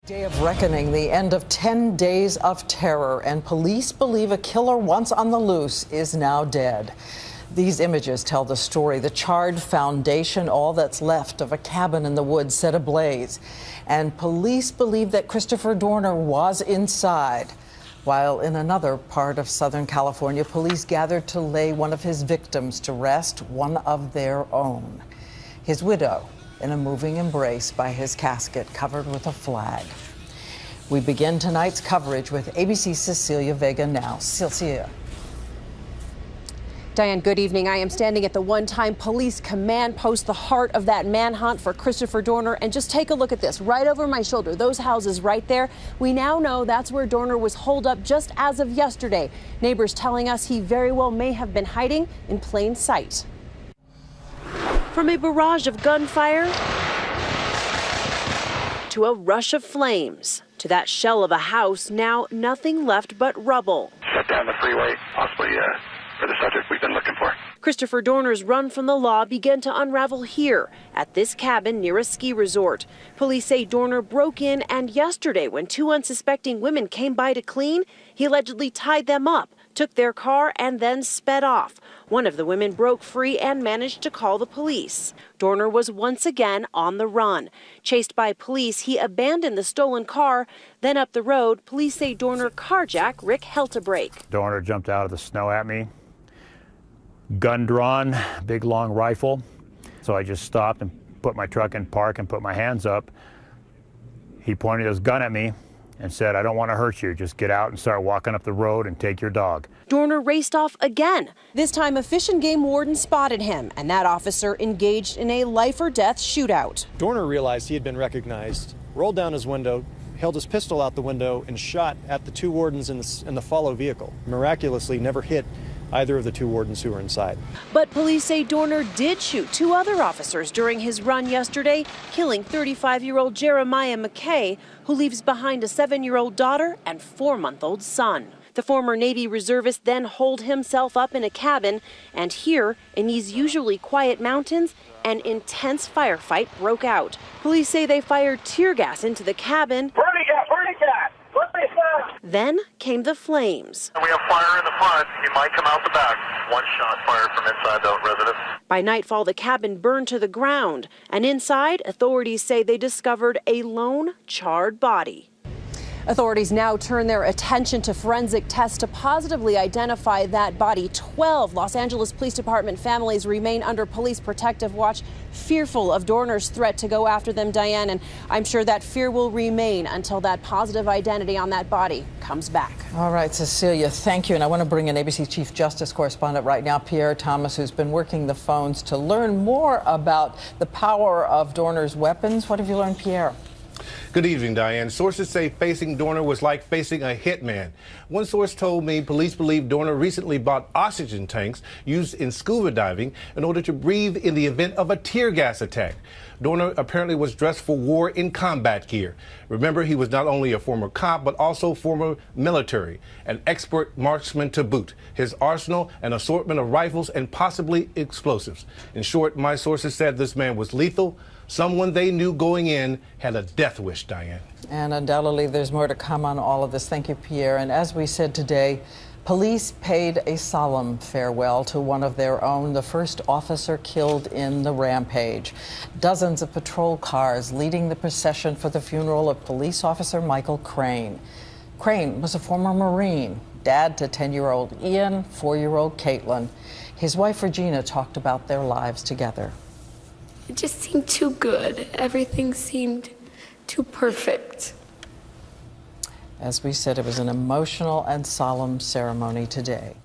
Day of reckoning, the end of 10 days of terror, and police believe a killer once on the loose is now dead. These images tell the story. The charred foundation, all that's left of a cabin in the woods, set ablaze. And police believe that Christopher Dorner was inside. While in another part of Southern California, police gathered to lay one of his victims to rest, one of their own. His widow, in a moving embrace by his casket covered with a flag. We begin tonight's coverage with ABC's Cecilia Vega now. Cecilia. Diane, good evening. I am standing at the one-time police command post, the heart of that manhunt for Christopher Dorner. And just take a look at this right over my shoulder. Those houses right there. We now know that's where Dorner was holed up just as of yesterday. Neighbors telling us he very well may have been hiding in plain sight. From a barrage of gunfire to a rush of flames to that shell of a house, now nothing left but rubble. Shut down the freeway, possibly for the subject we've been looking for. Christopher Dorner's run from the law began to unravel here at this cabin near a ski resort. Police say Dorner broke in, and yesterday when two unsuspecting women came by to clean, he allegedly tied them up, took their car, and then sped off. One of the women broke free and managed to call the police. Dorner was once again on the run. Chased by police, he abandoned the stolen car. Then up the road, police say Dorner carjacked Rick Heltebrake. Dorner jumped out of the snow at me, gun drawn, big long rifle. So I just stopped and put my truck in park and put my hands up. He pointed his gun at me and said, "I don't want to hurt you. Just get out and start walking up the road and take your dog." Dorner raced off again. This time, a Fish and Game warden spotted him, and that officer engaged in a life-or-death shootout. Dorner realized he had been recognized, rolled down his window, held his pistol out the window, and shot at the two wardens in the follow vehicle. Miraculously, never hit either of the two wardens who were inside. But police say Dorner did shoot two other officers during his run yesterday, killing 35-year-old Jeremiah McKay, who leaves behind a 7-year-old daughter and 4-month-old son. The former Navy reservist then holed himself up in a cabin, and here, in these usually quiet mountains, an intense firefight broke out. Police say they fired tear gas into the cabin. Then came the flames. We have fire in the front. He might come out the back. One shot fired from inside the residence. By nightfall, the cabin burned to the ground, and inside, authorities say they discovered a lone, charred body. Authorities now turn their attention to forensic tests to positively identify that body. 12 Los Angeles Police Department families remain under police protective watch, fearful of Dorner's threat to go after them, Diane, and I'm sure that fear will remain until that positive identity on that body comes back. All right, Cecilia, thank you. And I want to bring in ABC Chief Justice correspondent right now, Pierre Thomas, who's been working the phones to learn more about the power of Dorner's weapons. What have you learned, Pierre? Good evening, Diane. Sources say facing Dorner was like facing a hitman. One source told me police believe Dorner recently bought oxygen tanks used in scuba diving in order to breathe in the event of a tear gas attack. Dorner apparently was dressed for war in combat gear. Remember, he was not only a former cop, but also former military, an expert marksman to boot. His arsenal, an assortment of rifles and possibly explosives. In short, my sources said this man was lethal. Someone they knew going in had a death wish, Diane. And undoubtedly there's more to come on all of this. Thank you, Pierre. And as we said today, police paid a solemn farewell to one of their own, the first officer killed in the rampage. Dozens of patrol cars leading the procession for the funeral of police officer Michael Crane. Crane was a former Marine, dad to 10-year-old Ian, 4-year-old Caitlin. His wife Regina talked about their lives together. It just seemed too good. Everything seemed too perfect. As we said, it was an emotional and solemn ceremony today.